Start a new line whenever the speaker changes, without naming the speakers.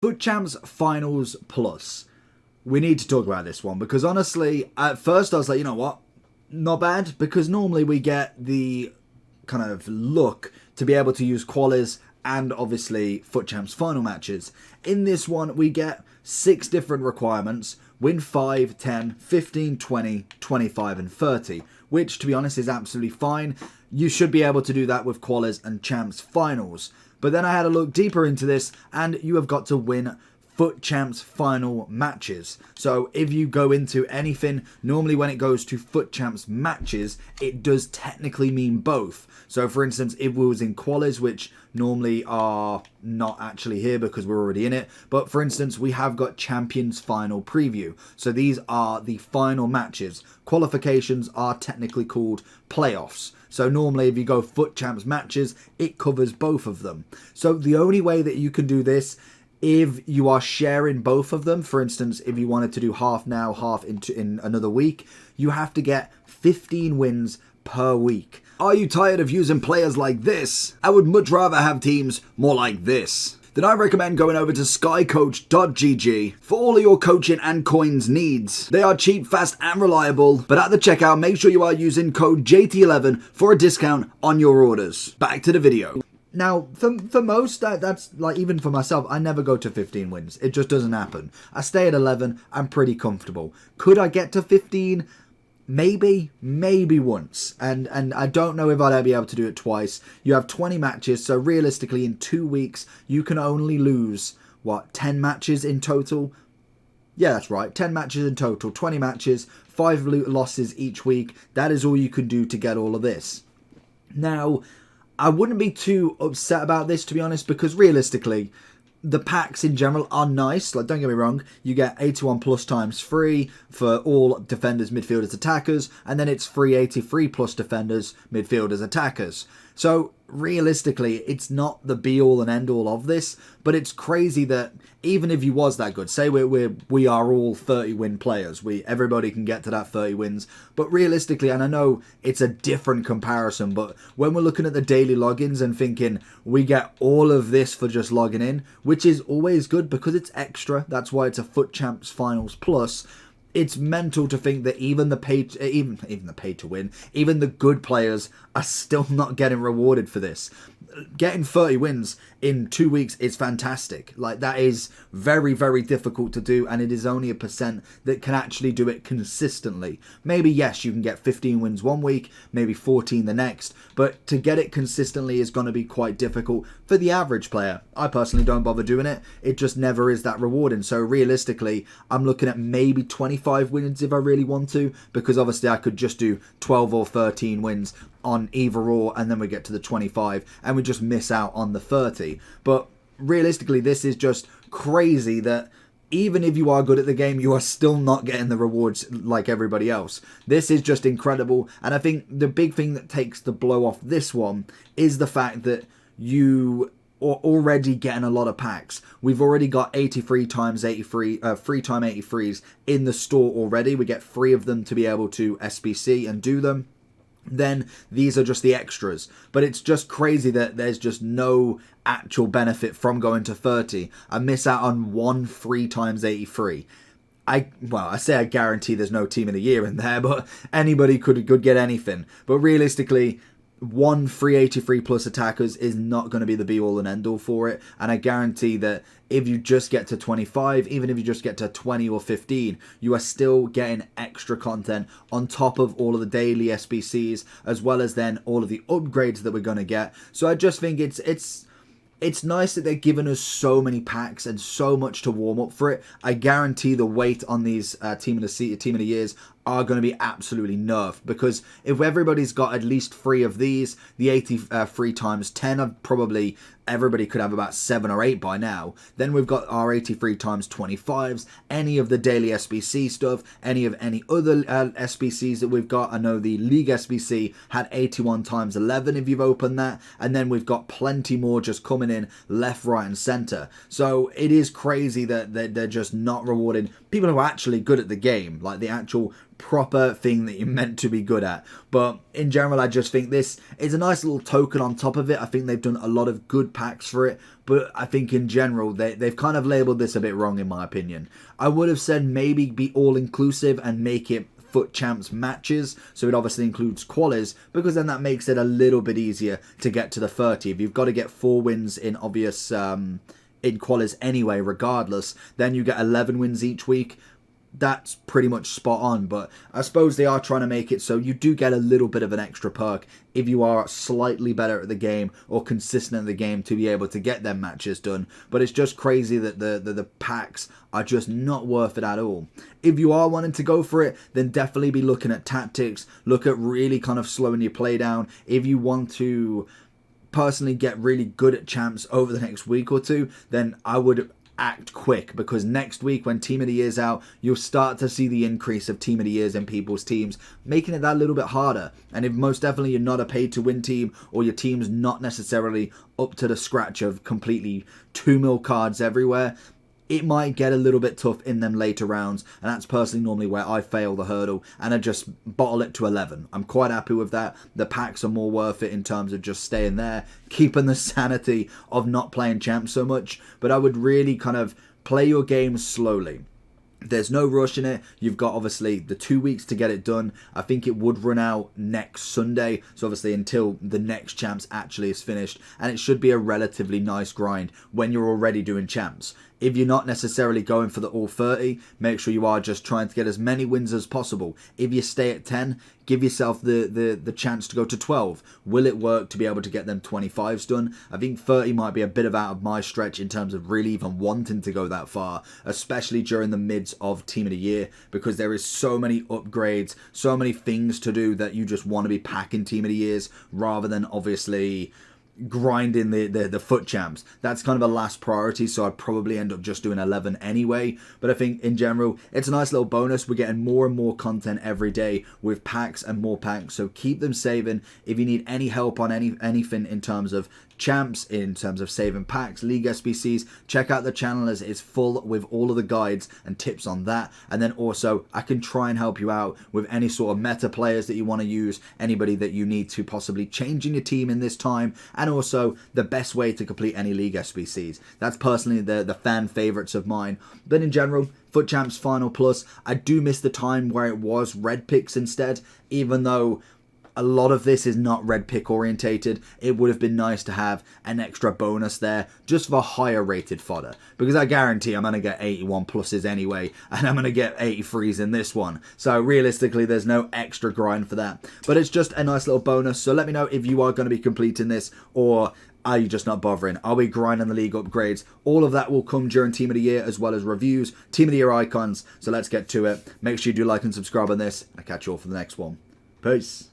FUT Champs Finals Plus. We need to talk about this one because honestly, at first I was like, you know what? Not bad, because normally we get the kind of look to be able to use qualies and obviously FUT Champs final matches. In this one, we get 6 different requirements: win 5, 10, 15, 20, 25 and 30, which to be honest is absolutely fine. You should be able to do that with qualies and champs finals. But then I had a look deeper into this, and you have got to win FUT Champs final matches. So if you go into anything, normally when it goes to FUT Champs matches, it does technically mean both. So for instance, if we was in qualies, which normally are not actually here because we're already in it, but for instance, we have got Champions Final Preview. So these are the final matches. Qualifications are technically called playoffs. So normally if you go FUT Champs matches, it covers both of them. So the only way that you can do this, if you are sharing both of them, for instance, if you wanted to do half now, half in another week, you have to get 15 wins per week. Are you tired of using players like this? I would much rather have teams more like this. Then I recommend going over to skycoach.gg for all of your coaching and coins needs. They are cheap, fast and reliable, but at the checkout make sure you are using code JT11 for a discount on your orders. Back to the video. Now, for most, that's like, even for myself, I never go to 15 wins. It just doesn't happen. I stay at 11. I'm pretty comfortable. Could I get to 15? Maybe once. And I don't know if I'd ever be able to do it twice. You have 20 matches, so realistically in 2 weeks, you can only lose, 10 matches in total? Yeah, that's right. 10 matches in total, 20 matches, 5 losses each week. That is all you can do to get all of this. Now, I wouldn't be too upset about this, to be honest, because realistically, the packs in general are nice. Like, don't get me wrong, you get 81 plus times free for all defenders, midfielders, attackers, and then it's free 83 plus defenders, midfielders, attackers. So realistically, it's not the be all and end all of this, but it's crazy that even if you was that good, say we are all 30 win players, everybody can get to that 30 wins, but realistically, and I know it's a different comparison, but when we're looking at the daily logins and thinking we get all of this for just logging in, which is always good because it's extra, that's why it's a FUT Champs Finals Plus. It's mental to think that even the pay to win, even the good players are still not getting rewarded for this. Getting 30 wins in 2 weeks is fantastic. Like, that is very, very difficult to do, and it is only a percent that can actually do it consistently. Maybe, yes, you can get 15 wins one week, maybe 14 the next, but to get it consistently is going to be quite difficult for the average player. I personally don't bother doing it. It just never is that rewarding. So realistically, I'm looking at maybe 25 wins if I really want to, because obviously I could just do 12 or 13 wins on either or, and then we get to the 25 and we just miss out on the 30. But realistically, this is just crazy that even if you are good at the game, you are still not getting the rewards like everybody else. This is just incredible, and I think the big thing that takes the blow off this one is the fact that you are already getting a lot of packs. We've already got 83 times 83, 3 time 83s in the store already. We get 3 of them to be able to SBC and do them. Then these are just the extras. But it's just crazy that there's just no actual benefit from going to 30. I miss out on 1 3 times 83. I say I guarantee there's no team of the year in there, but anybody could get anything. But realistically, 1 free 83 plus attackers is not going to be the be all and end all for it, and I guarantee that if you just get to 25, even if you just get to 20 or 15, you are still getting extra content on top of all of the daily SBCs, as well as then all of the upgrades that we're going to get. So I just think it's nice that they're giving us so many packs and so much to warm up for it. I guarantee the weight on these team of the years are going to be absolutely nerfed, because if everybody's got at least 3 of these, the 83 times 10 are probably, everybody could have about 7 or 8 by now. Then we've got our 83 times 25s, any of the daily SBC stuff, any other SBCs that we've got. I know the League SBC had 81 times 11 if you've opened that, and then we've got plenty more just coming in left, right and center. So it is crazy that they're just not rewarding people who are actually good at the game, like the actual proper thing that you're meant to be good at. But in general, I just think this is a nice little token on top of it. I think they've done a lot of good packs for it, but I think in general they've kind of labelled this a bit wrong in my opinion. I would have said maybe be all inclusive and make it FUT Champs matches, so it obviously includes qualies, because then that makes it a little bit easier to get to the 30. If you've got to get 4 wins in obvious in qualies anyway regardless, then you get 11 wins each week. That's pretty much spot on, but I suppose they are trying to make it so you do get a little bit of an extra perk if you are slightly better at the game or consistent at the game to be able to get them matches done. But it's just crazy that the packs are just not worth it at all. If you are wanting to go for it, then definitely be looking at tactics, look at really kind of slowing your play down. If you want to personally get really good at champs over the next week or two, then I would act quick, because next week when Team of the Year's out, you'll start to see the increase of Team of the Years in people's teams, making it that little bit harder. And if most definitely you're not a paid to win team, or your team's not necessarily up to the scratch of completely 2 mil cards everywhere, it might get a little bit tough in them later rounds, and that's personally normally where I fail the hurdle and I just bottle it to 11. I'm quite happy with that. The packs are more worth it in terms of just staying there, keeping the sanity of not playing champs so much, but I would really kind of play your game slowly. There's no rush in it. You've got obviously the 2 weeks to get it done. I think it would run out next Sunday, so obviously until the next champs actually is finished, and it should be a relatively nice grind when you're already doing champs. If you're not necessarily going for the all 30, make sure you are just trying to get as many wins as possible. If you stay at 10, give yourself the chance to go to 12. Will it work to be able to get them 25s done? I think 30 might be a bit of out of my stretch in terms of really even wanting to go that far, especially during the mids of Team of the Year, because there is so many upgrades, so many things to do that you just want to be packing Team of the Years rather than obviously grinding the FUT champs. That's kind of a last priority, so I'd probably end up just doing 11 anyway. But I think in general it's a nice little bonus. We're getting more and more content every day with packs and more packs, so keep them saving. If you need any help on anything in terms of champs, in terms of saving packs, league SBCs, check out the channel as it is full with all of the guides and tips on that. And then also I can try and help you out with any sort of meta players that you want to use, anybody that you need to possibly change in your team in this time, and also the best way to complete any league SBCs. That's personally the fan favorites of mine. But in general, FUT Champs Final Plus, I do miss the time where it was red picks instead, even though a lot of this is not red pick orientated. It would have been nice to have an extra bonus there just for higher rated fodder, because I guarantee I'm going to get 81 pluses anyway, and I'm going to get 83s in this one. So realistically there's no extra grind for that, but it's just a nice little bonus. So let me know if you are going to be completing this, or are you just not bothering? Are we grinding the league upgrades? All of that will come during Team of the Year, as well as reviews, Team of the Year icons. So let's get to it. Make sure you do like and subscribe on this. I'll catch you all for the next one. Peace.